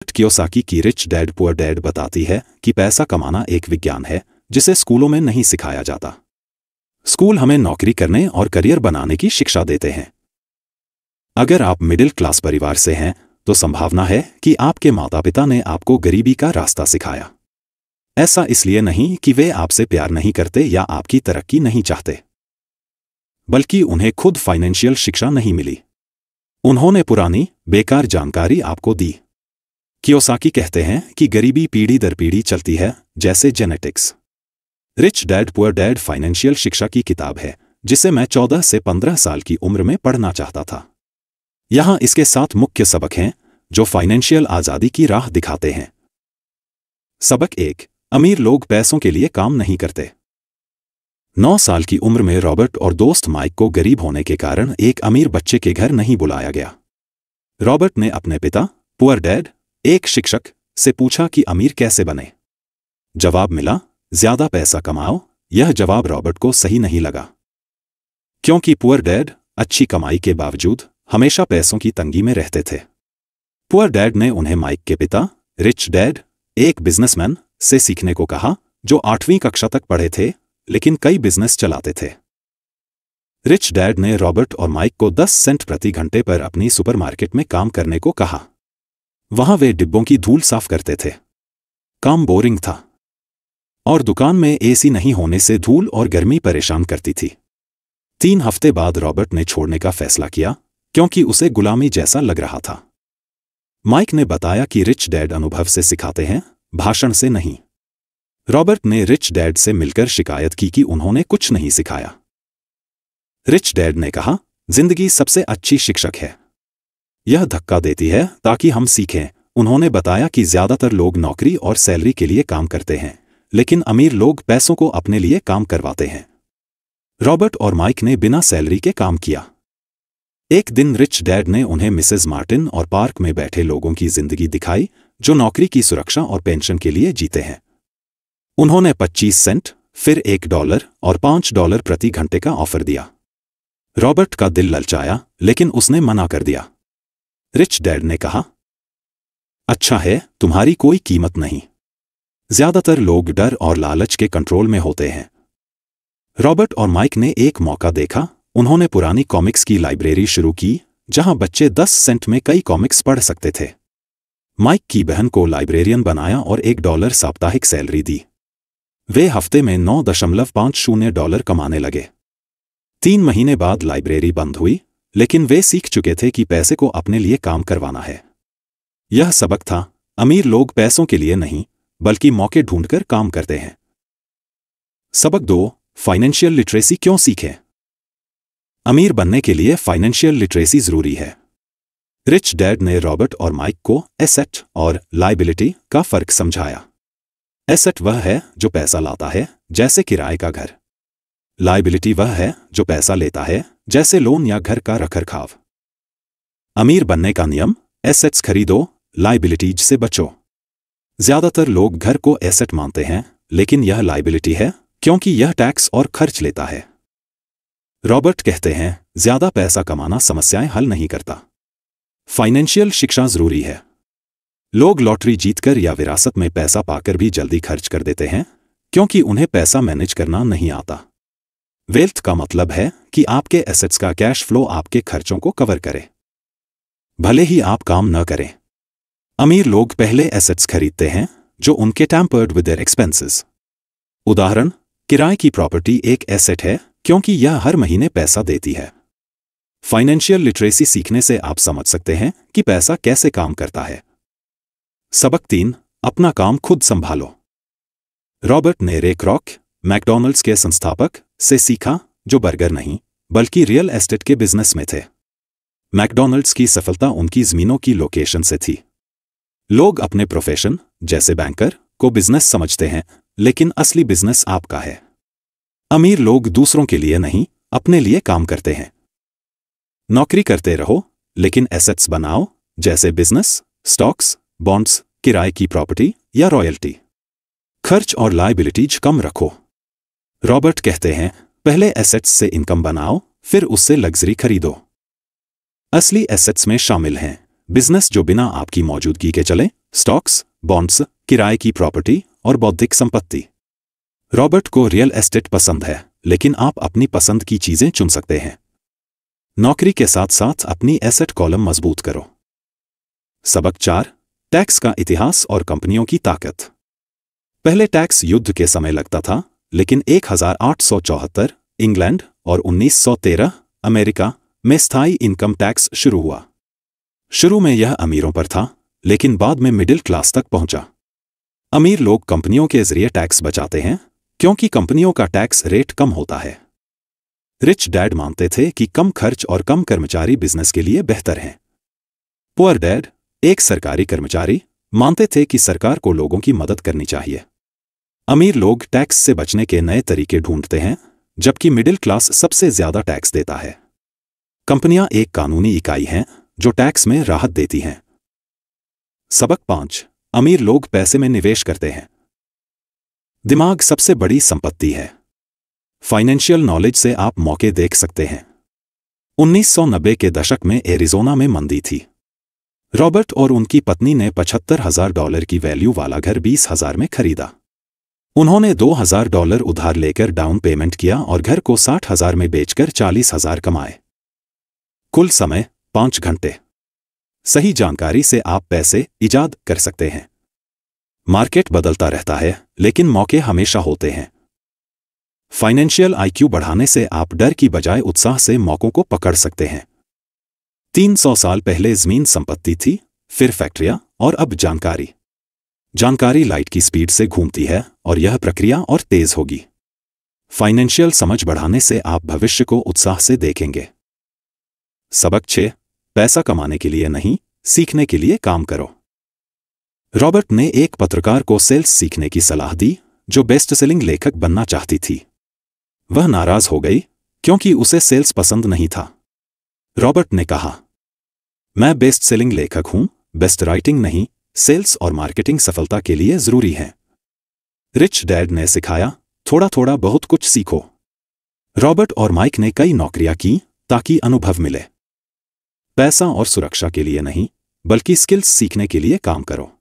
Kiyosaki की rich dad poor dad बताती है कि पैसा कमाना एक विज्ञान है जिसे स्कूलों में नहीं सिखाया जाता। स्कूल हमें नौकरी करने और करियर बनाने की शिक्षा देते हैं। अगर आप मिडिल क्लास परिवार से हैं तो संभावना है कि आपके माता पिता ने आपको गरीबी का रास्ता सिखाया। ऐसा इसलिए नहीं कि वे आपसे प्यार नहीं करते या आपकी तरक्की नहीं चाहते, बल्कि उन्हें खुद फाइनेंशियल शिक्षा नहीं मिली। उन्होंने पुरानी बेकार जानकारी आपको दी। कियोसाकी कहते हैं कि गरीबी पीढ़ी दर पीढ़ी चलती है, जैसे genetics. Rich dad poor dad financial शिक्षा की किताब है जिसे मैं 14 से 15 साल की उम्र में पढ़ना चाहता था। यहाँ इसके 7 मुख्य सबक हैं जो फाइनेंशियल आज़ादी की राह दिखाते हैं। सबक 1, अमीर लोग पैसों के लिए काम नहीं करते। 9 साल की उम्र में रॉबर्ट और दोस्त माइक को गरीब होने के कारण एक अमीर बच्चे के घर नहीं बुलाया गया। रॉबर्ट ने अपने पिता, पुअर डैड, एक शिक्षक, से पूछा कि अमीर कैसे बने। जवाब मिला, ज्यादा पैसा कमाओ। यह जवाब रॉबर्ट को सही नहीं लगा, क्योंकि पुअर डैड अच्छी कमाई के बावजूद हमेशा पैसों की तंगी में रहते थे। पुअर डैड ने उन्हें माइक के पिता, रिच डैड, एक बिजनेसमैन, से सीखने को कहा जो 8वीं कक्षा तक पढ़े थे लेकिन कई बिजनेस चलाते थे। रिच डैड ने रॉबर्ट और माइक को 10 सेंट प्रति घंटे पर अपनी सुपरमार्केट में काम करने को कहा। वहां वे डिब्बों की धूल साफ करते थे। काम बोरिंग था और दुकान में एसी नहीं होने से धूल और गर्मी परेशान करती थी। 3 हफ्ते बाद रॉबर्ट ने छोड़ने का फैसला किया क्योंकि उसे गुलामी जैसा लग रहा था। माइक ने बताया कि रिच डैड अनुभव से सिखाते हैं, भाषण से नहीं। रॉबर्ट ने रिच डैड से मिलकर शिकायत की कि उन्होंने कुछ नहीं सिखाया। रिच डैड ने कहा, जिंदगी सबसे अच्छी शिक्षक है। यह धक्का देती है ताकि हम सीखें। उन्होंने बताया कि ज्यादातर लोग नौकरी और सैलरी के लिए काम करते हैं, लेकिन अमीर लोग पैसों को अपने लिए काम करवाते हैं। रॉबर्ट और माइक ने बिना सैलरी के काम किया। एक दिन रिच डैड ने उन्हें मिसेस मार्टिन और पार्क में बैठे लोगों की जिंदगी दिखाई जो नौकरी की सुरक्षा और पेंशन के लिए जीते हैं। उन्होंने 25 सेंट, फिर $1 और $5 प्रति घंटे का ऑफर दिया। रॉबर्ट का दिल ललचाया, लेकिन उसने मना कर दिया। रिच डैड ने कहा, अच्छा है, तुम्हारी कोई कीमत नहीं। ज्यादातर लोग डर और लालच के कंट्रोल में होते हैं। रॉबर्ट और माइक ने एक मौका देखा। उन्होंने पुरानी कॉमिक्स की लाइब्रेरी शुरू की जहां बच्चे 10 सेंट में कई कॉमिक्स पढ़ सकते थे। माइक की बहन को लाइब्रेरियन बनाया और $1 साप्ताहिक सैलरी दी। वे हफ्ते में $9.50 कमाने लगे। 3 महीने बाद लाइब्रेरी बंद हुई, लेकिन वे सीख चुके थे कि पैसे को अपने लिए काम करवाना है। यह सबक था, अमीर लोग पैसों के लिए नहीं बल्कि मौके ढूंढकर काम करते हैं। सबक 2, फाइनेंशियल लिटरेसी क्यों सीखें। अमीर बनने के लिए फाइनेंशियल लिटरेसी जरूरी है। रिच डैड ने रॉबर्ट और माइक को एसेट और लायबिलिटी का फर्क समझाया। एसेट वह है जो पैसा लाता है, जैसे किराए का घर। लायबिलिटी वह है जो पैसा लेता है, जैसे लोन या घर का रखरखाव। अमीर बनने का नियम, एसेट्स खरीदो, लायबिलिटीज से बचो। ज्यादातर लोग घर को एसेट मानते हैं, लेकिन यह लायबिलिटी है क्योंकि यह टैक्स और खर्च लेता है। रॉबर्ट कहते हैं, ज्यादा पैसा कमाना समस्याएं हल नहीं करता। फाइनेंशियल शिक्षा जरूरी है। लोग लॉटरी जीतकर या विरासत में पैसा पाकर भी जल्दी खर्च कर देते हैं क्योंकि उन्हें पैसा मैनेज करना नहीं आता। वेल्थ का मतलब है कि आपके एसेट्स का कैश फ्लो आपके खर्चों को कवर करे, भले ही आप काम न करें। अमीर लोग पहले एसेट्स खरीदते हैं जो उनके टैम्पर्ड विद देयर एक्सपेंसेस। उदाहरण, किराए की प्रॉपर्टी एक एसेट है क्योंकि यह हर महीने पैसा देती है। फाइनेंशियल लिटरेसी सीखने से आप समझ सकते हैं कि पैसा कैसे काम करता है। सबक 3, अपना काम खुद संभालो। रॉबर्ट ने रे क्रॉक, मैकडॉनल्ड्स के संस्थापक, से सीखा, जो बर्गर नहीं बल्कि रियल एस्टेट के बिजनेस में थे। मैकडॉनल्ड्स की सफलता उनकी जमीनों की लोकेशन से थी। लोग अपने प्रोफेशन, जैसे बैंकर, को बिजनेस समझते हैं, लेकिन असली बिजनेस आपका है। अमीर लोग दूसरों के लिए नहीं, अपने लिए काम करते हैं। नौकरी करते रहो, लेकिन एसेट्स बनाओ, जैसे बिजनेस, स्टॉक्स, बॉन्ड्स, किराए की प्रॉपर्टी या रॉयल्टी। खर्च और लायबिलिटीज कम रखो। रॉबर्ट कहते हैं, पहले एसेट्स से इनकम बनाओ, फिर उससे लग्जरी खरीदो। असली एसेट्स में शामिल हैं बिजनेस जो बिना आपकी मौजूदगी के चले, स्टॉक्स, बॉन्ड्स, किराए की प्रॉपर्टी और बौद्धिक संपत्ति। रॉबर्ट को रियल एस्टेट पसंद है, लेकिन आप अपनी पसंद की चीजें चुन सकते हैं। नौकरी के साथ साथ अपनी एसेट कॉलम मजबूत करो। सबक 4, टैक्स का इतिहास और कंपनियों की ताकत। पहले टैक्स युद्ध के समय लगता था, लेकिन 1874 इंग्लैंड और 1913 अमेरिका में स्थायी इनकम टैक्स शुरू हुआ। शुरू में यह अमीरों पर था, लेकिन बाद में मिडिल क्लास तक पहुंचा। अमीर लोग कंपनियों के जरिए टैक्स बचाते हैं, क्योंकि कंपनियों का टैक्स रेट कम होता है। रिच डैड मानते थे कि कम खर्च और कम कर्मचारी बिजनेस के लिए बेहतर हैं। पुअर डैड, एक सरकारी कर्मचारी, मानते थे कि सरकार को लोगों की मदद करनी चाहिए। अमीर लोग टैक्स से बचने के नए तरीके ढूंढते हैं, जबकि मिडिल क्लास सबसे ज्यादा टैक्स देता है। कंपनियां एक कानूनी इकाई हैं जो टैक्स में राहत देती हैं। सबक 5, अमीर लोग पैसे में निवेश करते हैं। दिमाग सबसे बड़ी संपत्ति है। फाइनेंशियल नॉलेज से आप मौके देख सकते हैं। 1990 के दशक में एरिज़ोना में मंदी थी। रॉबर्ट और उनकी पत्नी ने $75,000 की वैल्यू वाला घर 20,000 में खरीदा। उन्होंने $2,000 उधार लेकर डाउन पेमेंट किया और घर को 60,000 में बेचकर 40,000 कमाए। कुल समय 5 घंटे। सही जानकारी से आप पैसे इजाद कर सकते हैं। मार्केट बदलता रहता है, लेकिन मौके हमेशा होते हैं। फाइनेंशियल IQ बढ़ाने से आप डर की बजाय उत्साह से मौकों को पकड़ सकते हैं। 300 साल पहले जमीन संपत्ति थी, फिर फैक्ट्रियां और अब जानकारी। जानकारी लाइट की स्पीड से घूमती है और यह प्रक्रिया और तेज होगी। फाइनेंशियल समझ बढ़ाने से आप भविष्य को उत्साह से देखेंगे। सबक 6, पैसा कमाने के लिए नहीं, सीखने के लिए काम करो। रॉबर्ट ने एक पत्रकार को सेल्स सीखने की सलाह दी जो बेस्ट सेलिंग लेखक बनना चाहती थी। वह नाराज हो गई क्योंकि उसे सेल्स पसंद नहीं था। रॉबर्ट ने कहा, मैं बेस्ट सेलिंग लेखक हूं, बेस्ट राइटिंग नहीं। सेल्स और मार्केटिंग सफलता के लिए जरूरी है। रिच डैड ने सिखाया, थोड़ा थोड़ा बहुत कुछ सीखो। रॉबर्ट और माइक ने कई नौकरियां की ताकि अनुभव मिले। पैसा और सुरक्षा के लिए नहीं, बल्कि स्किल्स सीखने के लिए काम करो।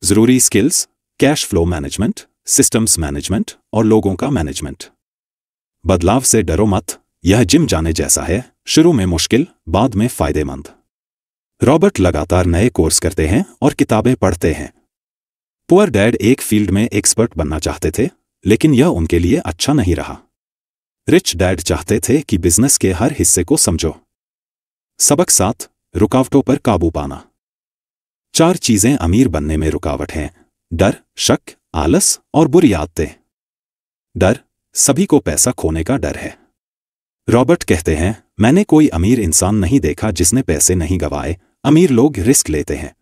जरूरी skills, cash flow management, systems management और लोगों का मैनेजमेंट। बदलाव से डरो मत, यह जिम जाने जैसा है, शुरू में मुश्किल, बाद में फायदेमंद। रॉबर्ट लगातार नए कोर्स करते हैं और किताबें पढ़ते हैं। पुअर डैड एक फील्ड में एक्सपर्ट बनना चाहते थे, लेकिन यह उनके लिए अच्छा नहीं रहा। रिच डैड चाहते थे कि बिजनेस के हर हिस्से को समझो। सबक 7, रुकावटों पर काबू पाना। 4 चीजें अमीर बनने में रुकावट हैं: डर, शक, आलस और बुरी आदतें। डर, सभी को पैसा खोने का डर है। रॉबर्ट कहते हैं, मैंने कोई अमीर इंसान नहीं देखा जिसने पैसे नहीं गंवाए। अमीर लोग रिस्क लेते हैं।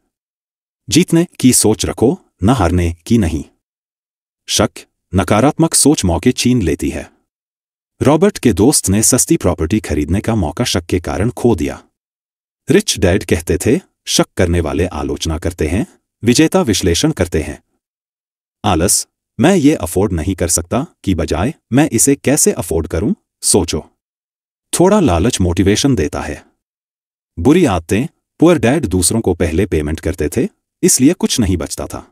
जीतने की सोच रखो, न हारने की नहीं। शक, नकारात्मक सोच मौके छीन लेती है। रॉबर्ट के दोस्त ने सस्ती प्रॉपर्टी खरीदने का मौका शक के कारण खो दिया। रिच डैड कहते थे, शक करने वाले आलोचना करते हैं, विजेता विश्लेषण करते हैं। आलस, मैं ये अफोर्ड नहीं कर सकता की बजाय मैं इसे कैसे अफोर्ड करूं, सोचो। थोड़ा लालच मोटिवेशन देता है। बुरी आदतें, पुअर डैड दूसरों को पहले पेमेंट करते थे, इसलिए कुछ नहीं बचता था।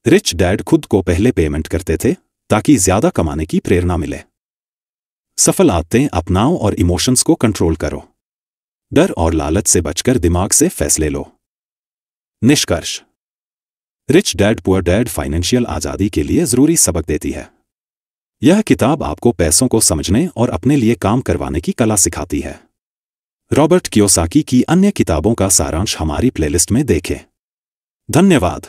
रिच डैड खुद को पहले पेमेंट करते थे ताकि ज्यादा कमाने की प्रेरणा मिले। सफल आदतें अपनाओ और इमोशंस को कंट्रोल करो। डर और लालच से बचकर दिमाग से फैसले लो। निष्कर्ष, rich dad poor dad financial आजादी के लिए जरूरी सबक देती है। यह किताब आपको पैसों को समझने और अपने लिए काम करवाने की कला सिखाती है। रॉबर्ट कियोसाकी की अन्य किताबों का सारांश हमारी प्लेलिस्ट में देखें। धन्यवाद।